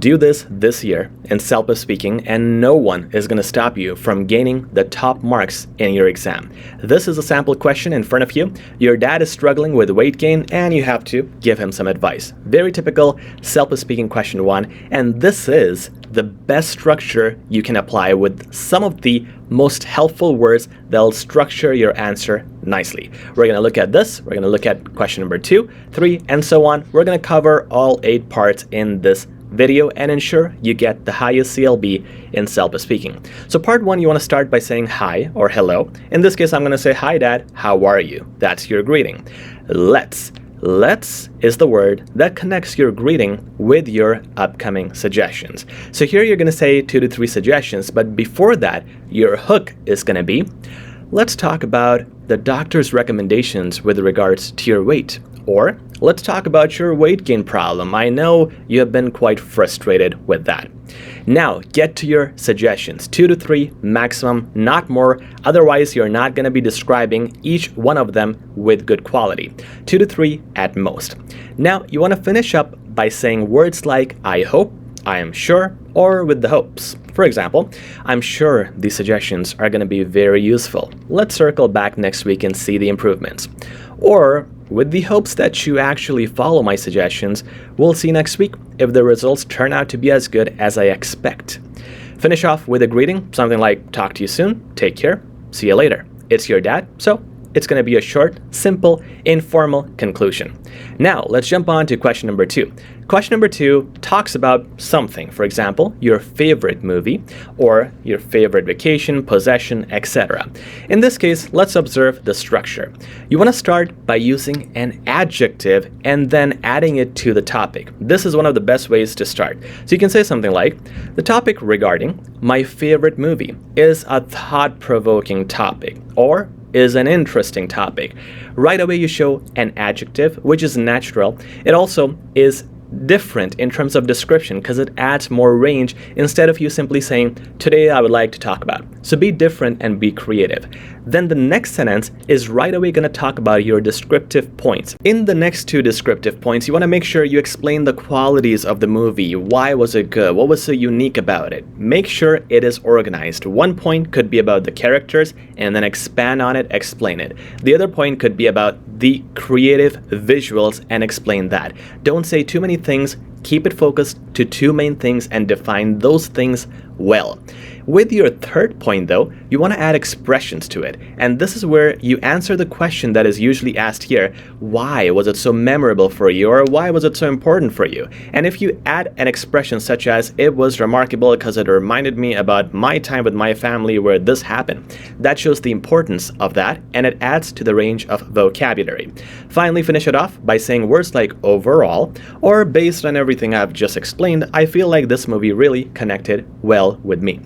Do this year in CELPIP speaking, and no one is going to stop you from gaining the top marks in your exam. This is a sample question in front of you. Your dad is struggling with weight gain and you have to give him some advice. Very typical CELPIP speaking question 1, and this is the best structure you can apply with some of the most helpful words that'll structure your answer nicely. We're going to look at this, we're going to look at question number 2, 3, and so on. We're going to cover all 8 parts in this video and ensure you get the highest CLB in CELPIP speaking. So part 1, you want to start by saying hi or hello. In this case, I'm going to say, "Hi Dad, how are you?" That's your greeting. Let's is the word that connects your greeting with your upcoming suggestions. So here you're going to say 2 to 3 suggestions, but before that, your hook is going to be, let's talk about the doctor's recommendations with regards to your weight. Or let's talk about your weight gain problem. I know you have been quite frustrated with that. Now get to your suggestions, 2 to 3 maximum, not more. Otherwise, you're not going to be describing each one of them with good quality. 2 to 3 at most. Now you want to finish up by saying words like "I hope," "I am sure," or "with the hopes." For example, "I'm sure these suggestions are going to be very useful. Let's circle back next week and see the improvements." Or, "With the hopes that you actually follow my suggestions, we'll see next week if the results turn out to be as good as I expect." Finish off with a greeting, something like "Talk to you soon," "Take care," "See you later." It's your dad, so it's going to be a short, simple, informal conclusion. Now, let's jump on to question number 2. Question number 2 talks about something, for example, your favorite movie or your favorite vacation, possession, etc. In this case, let's observe the structure. You want to start by using an adjective and then adding it to the topic. This is one of the best ways to start. So you can say something like, "The topic regarding my favorite movie is a thought-provoking topic," or "is an interesting topic." Right away you show an adjective, which is natural. It also is different in terms of description because it adds more range instead of you simply saying, "Today I would like to talk about." So be different and be creative. Then the next sentence is right away going to talk about your descriptive points. In the next 2 descriptive points, you want to make sure you explain the qualities of the movie. Why was it good? What was so unique about it? Make sure it is organized. One point could be about the characters and then expand on it, explain it. The other point could be about the creative visuals and explain that. Don't say too many things. Keep it focused to 2 main things and define those things well. With your third point though, you want to add expressions to it. And this is where you answer the question that is usually asked here. Why was it so memorable for you? Or why was it so important for you? And if you add an expression such as, "It was remarkable because it reminded me about my time with my family where this happened," that shows the importance of that and it adds to the range of vocabulary. Finally, finish it off by saying words like "overall" or "based on everything I've just explained, I feel like this movie really connected well with me."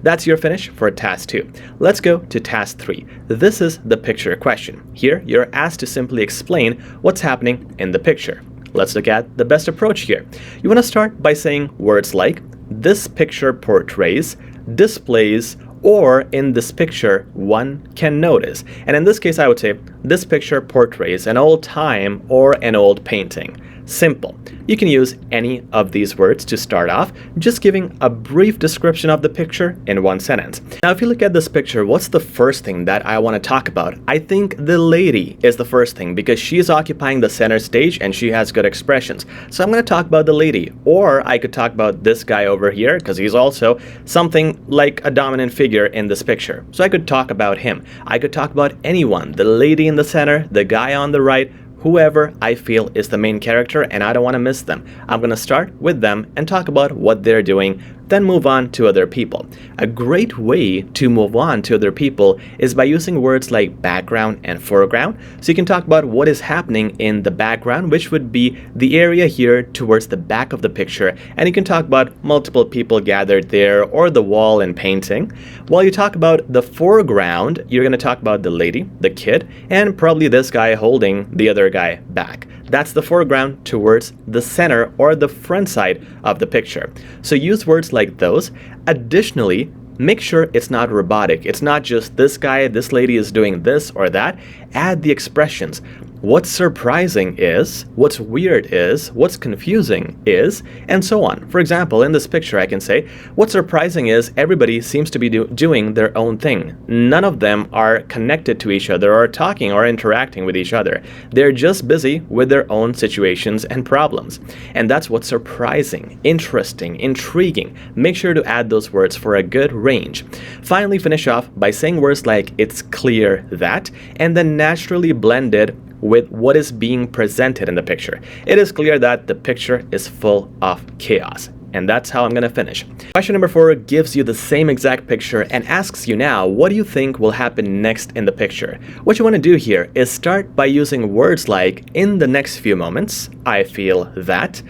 That's your finish for task 2. Let's go to task 3. This is the picture question. Here, you're asked to simply explain what's happening in the picture. Let's look at the best approach here. You want to start by saying words like, "This picture portrays," "displays," or "in this picture one can notice." And in this case, I would say, "This picture portrays an old time or an old painting." Simple. You can use any of these words to start off, just giving a brief description of the picture in 1 sentence. Now, if you look at this picture, what's the first thing that I want to talk about? I think the lady is the first thing because she's occupying the center stage and she has good expressions. So I'm going to talk about the lady, or I could talk about this guy over here because he's also something like a dominant figure in this picture. So I could talk about him. I could talk about anyone, the lady in the center, the guy on the right, whoever I feel is the main character and I don't want to miss them. I'm going to start with them and talk about what they're doing, then move on to other people. A great way to move on to other people is by using words like background and foreground. So you can talk about what is happening in the background, which would be the area here towards the back of the picture. And you can talk about multiple people gathered there or the wall and painting. While you talk about the foreground, you're going to talk about the lady, the kid, and probably this guy holding the other guy back. That's the foreground towards the center or the front side of the picture. So use words like those. Additionally, make sure it's not robotic. It's not just this guy, this lady is doing this or that. Add the expressions. what's surprising is, what's weird is, what's confusing is, and so on. For example, in this picture I can say, what's surprising is everybody seems to be doing their own thing. None of them are connected to each other or talking or interacting with each other. They're just busy with their own situations and problems. And that's what's surprising, interesting, intriguing. Make sure to add those words for a good range. Finally, finish off by saying words like it's clear that, and then naturally blend it with what is being presented in the picture. It is clear that the picture is full of chaos. And that's how I'm going to finish. Question number 4 gives you the same exact picture and asks you now, what do you think will happen next in the picture? What you want to do here is start by using words like, in the next few moments, I feel that,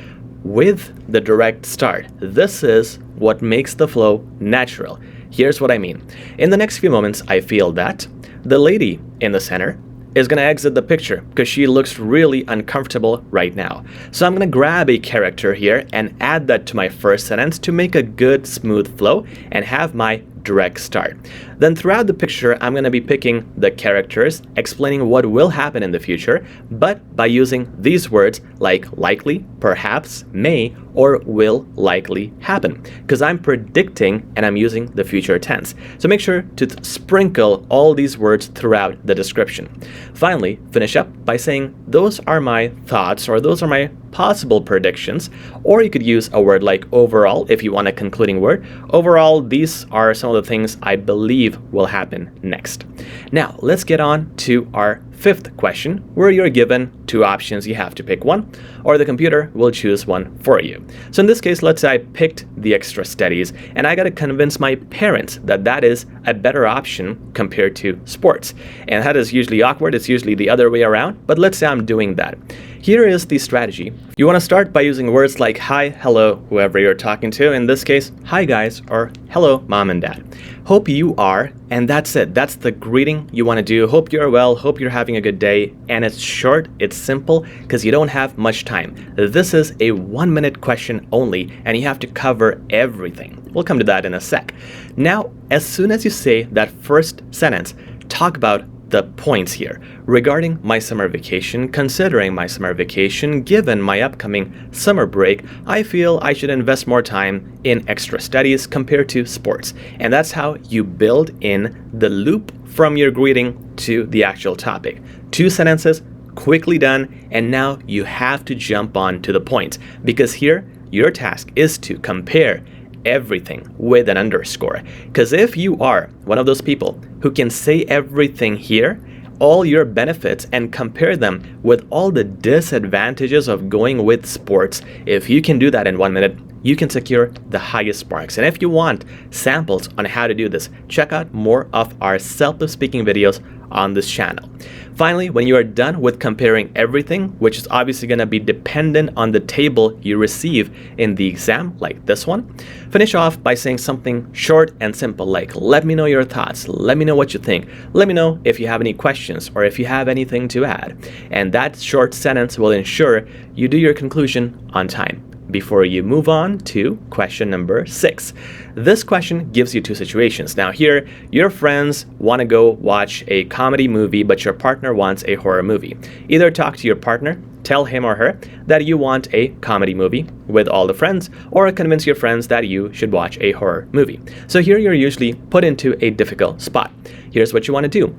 with the direct start. This is what makes the flow natural. Here's what I mean. In the next few moments, I feel that the lady in the center is going to exit the picture because she looks really uncomfortable right now. So I'm going to grab a character here and add that to my first sentence to make a good smooth flow and have my direct start. Then throughout the picture, I'm going to be picking the characters, explaining what will happen in the future, but by using these words like likely, perhaps, may, or will likely happen, because I'm predicting and I'm using the future tense. So make sure to sprinkle all these words throughout the description. Finally, finish up by saying, those are my thoughts, or those are my possible predictions, or you could use a word like overall if you want a concluding word. Overall, these are some of the things I believe will happen next. Now, let's get on to our 5th question, where you're given 2 options. You have to pick one, or the computer will choose one for you. So in this case, let's say I picked the extra studies, and I got to convince my parents that that is a better option compared to sports. And that is usually awkward. It's usually the other way around, but let's say I'm doing that. Here is the strategy. You want to start by using words like hi, hello, whoever you're talking to. In this case, hi guys, or hello, mom and dad. Hope you are, and that's it. That's the greeting you want to do. Hope you're well, hope you're having a good day. And it's short, it's simple, because you don't have much time. This is a 1-minute question only, and you have to cover everything. We'll come to that in a sec. Now, as soon as you say that first sentence, talk about the points here regarding my summer vacation. Considering my summer vacation, given my upcoming summer break, I feel I should invest more time in extra studies compared to sports. And that's how you build in the loop from your greeting to the actual topic. 2 sentences, quickly done, and now you have to jump on to the points, because here your task is to compare everything with an underscore. Because if you are one of those people who can say everything here, all your benefits, and compare them with all the disadvantages of going with sports, if you can do that in 1 minute, you can secure the highest marks. And if you want samples on how to do this, check out more of our CELPIP speaking videos on this channel. Finally, when you are done with comparing everything, which is obviously going to be dependent on the table you receive in the exam, like this one, finish off by saying something short and simple, like, let me know your thoughts, let me know what you think, let me know if you have any questions or if you have anything to add. And that short sentence will ensure you do your conclusion on time. Before you move on to question number 6. This question gives you 2 situations. Now here, your friends want to go watch a comedy movie, but your partner wants a horror movie. Either talk to your partner, tell him or her that you want a comedy movie with all the friends, or convince your friends that you should watch a horror movie. So here you're usually put into a difficult spot. Here's what you want to do.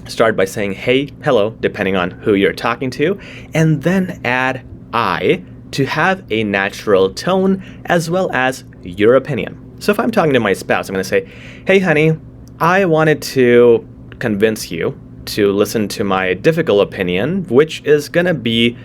Start by saying hey, hello, depending on who you're talking to, and then add I to have a natural tone as well as your opinion. So if I'm talking to my spouse, I'm going to say, hey honey, I wanted to convince you to listen to my difficult opinion, which is going to be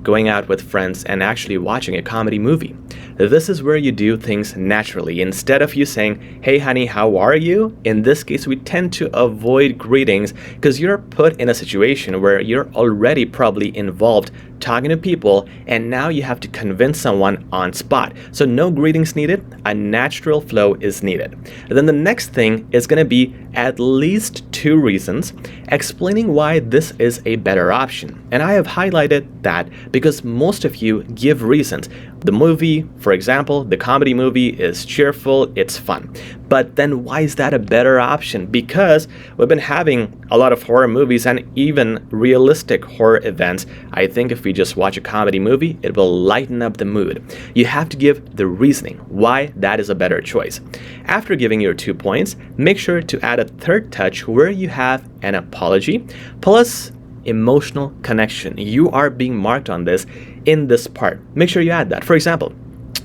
going out with friends and actually watching a comedy movie. This is where you do things naturally. Instead of you saying, hey honey, how are you? In this case, we tend to avoid greetings because you're put in a situation where you're already probably involved talking to people, and now you have to convince someone on spot. So no greetings needed, a natural flow is needed. And then the next thing is going to be at least 2 reasons explaining why this is a better option. And I have highlighted that because most of you give reasons. The movie, for example, the comedy movie is cheerful, it's fun. But then why is that a better option? Because we've been having a lot of horror movies and even realistic horror events. I think if we just watch a comedy movie, it will lighten up the mood. You have to give the reasoning why that is a better choice. After giving your 2 points, make sure to add a third touch where you have an apology plus emotional connection. You are being marked on this in this part. Make sure you add that. For example,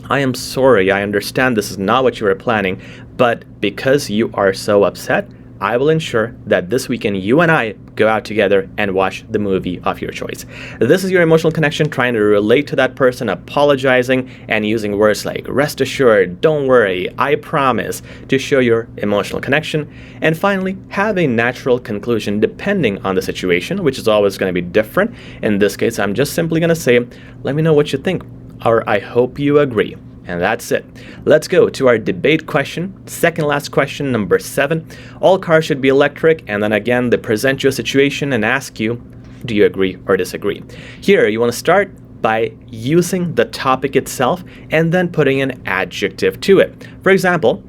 I am sorry, I understand this is not what you were planning, but because you are so upset, I will ensure that this weekend you and I go out together and watch the movie of your choice. This is your emotional connection, trying to relate to that person, apologizing, and using words like rest assured, don't worry, I promise, to show your emotional connection. And finally, have a natural conclusion depending on the situation, which is always going to be different. In this case, I'm just simply going to say, let me know what you think, or I hope you agree. And that's it. Let's go to our debate question. Second last question, number 7. All cars should be electric, and then again, they present you a situation and ask you, do you agree or disagree? Here, you want to start by using the topic itself and then putting an adjective to it. For example,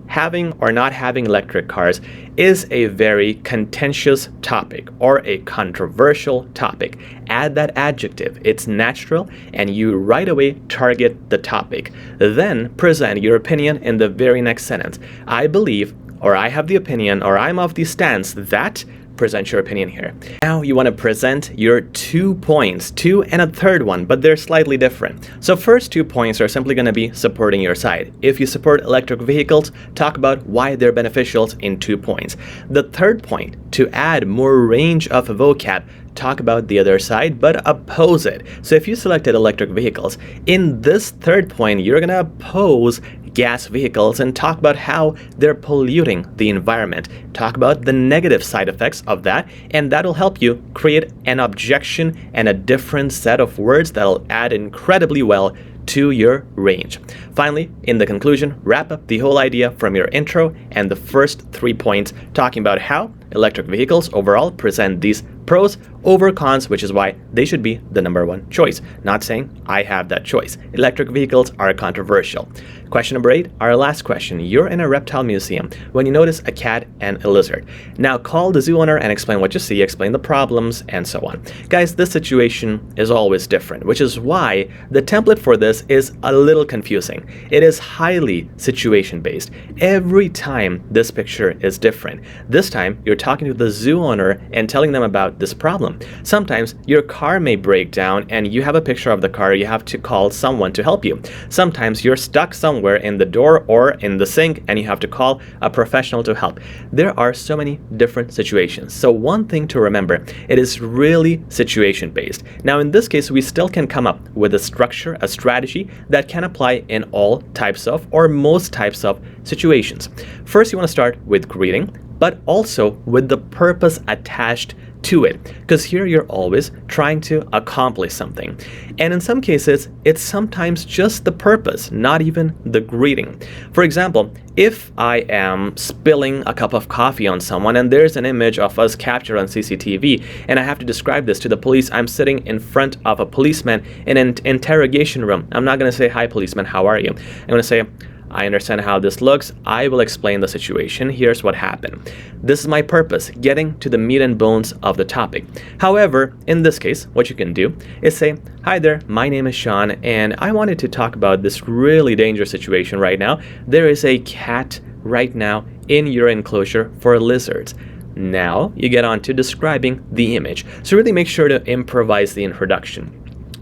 having or not having electric cars is a very contentious topic or a controversial topic. Add that adjective. It's natural, and you right away target the topic. Then present your opinion in the very next sentence. I believe, or I have the opinion, or I'm of the stance that. Present your opinion here. Now you want to present your 2 points, 2 and a third one, but they're slightly different. So first 2 points are simply going to be supporting your side. If you support electric vehicles, talk about why they're beneficial in 2 points. The third point, to add more range of vocab, talk about the other side, but oppose it. So if you selected electric vehicles, in this third point, you're going to oppose gas vehicles and talk about how they're polluting the environment. Talk about the negative side effects of that, and that'll help you create an objection and a different set of words that'll add incredibly well to your range. Finally, in the conclusion, wrap up the whole idea from your intro and the first 3 points, talking about how electric vehicles overall present these pros over cons, which is why they should be the number 1 choice. Not saying I have that choice. Electric vehicles are controversial. Question number 8, our last question. You're in a reptile museum when you notice a cat and a lizard. Now call the zoo owner and explain what you see, explain the problems, and so on. Guys, this situation is always different, which is why the template for this is a little confusing. It is highly situation based. Every time this picture is different. This time you're talking to the zoo owner and telling them about this problem. Sometimes your car may break down and you have a picture of the car, you have to call someone to help you. Sometimes you're stuck somewhere in the door or in the sink and you have to call a professional to help. There are so many different situations. So one thing to remember, it is really situation based. Now in this case, we still can come up with a structure, a strategy that can apply in all types of or most types of situations. First, you want to start with greeting, but also with the purpose attached to it, because here you're always trying to accomplish something. And in some cases, it's sometimes just the purpose, not even the greeting. For example, if I am spilling a cup of coffee on someone and there's an image of us captured on CCTV and I have to describe this to the police, I'm sitting in front of a policeman in an interrogation room. I'm not going to say, hi policeman, how are you? I'm going to say, I understand how this looks. I will explain the situation. Here's what happened. This is my purpose, getting to the meat and bones of the topic. However, in this case, what you can do is say, hi there, my name is Sean, and I wanted to talk about this really dangerous situation right now. There is a cat right now in your enclosure for lizards. Now you get on to describing the image. So really make sure to improvise the introduction.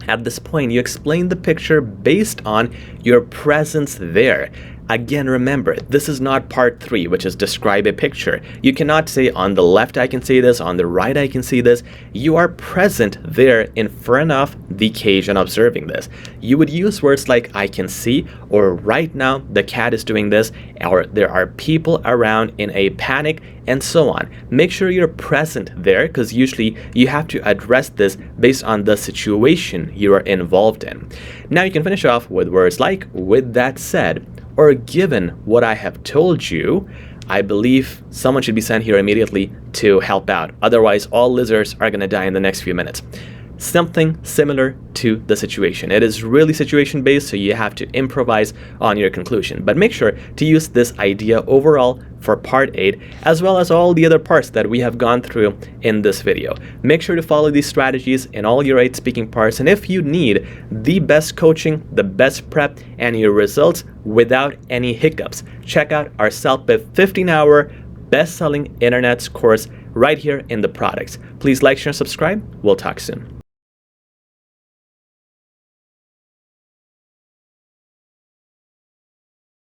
At this point, you explain the picture based on your presence there. Again, remember, this is not part 3, which is describe a picture. You cannot say on the left I can see this, on the right I can see this. You are present there in front of the cage and observing this. You would use words like I can see, or right now the cat is doing this, or there are people around in a panic, and so on. Make sure you're present there, because usually you have to address this based on the situation you are involved in. Now you can finish off with words like, with that said, or given what I have told you, I believe someone should be sent here immediately to help out. Otherwise, all lizards are going to die in the next few minutes. something similar to the situation. It is really situation based, so you have to improvise on your conclusion. But make sure to use this idea overall for part 8, as well as all the other parts that we have gone through in this video. Make sure to follow these strategies in all your 8 speaking parts, and if you need the best coaching, the best prep, and your results without any hiccups, check out our CELPIP 15-hour best-selling internet course right here in the products. Please like, share, and subscribe. We'll talk soon.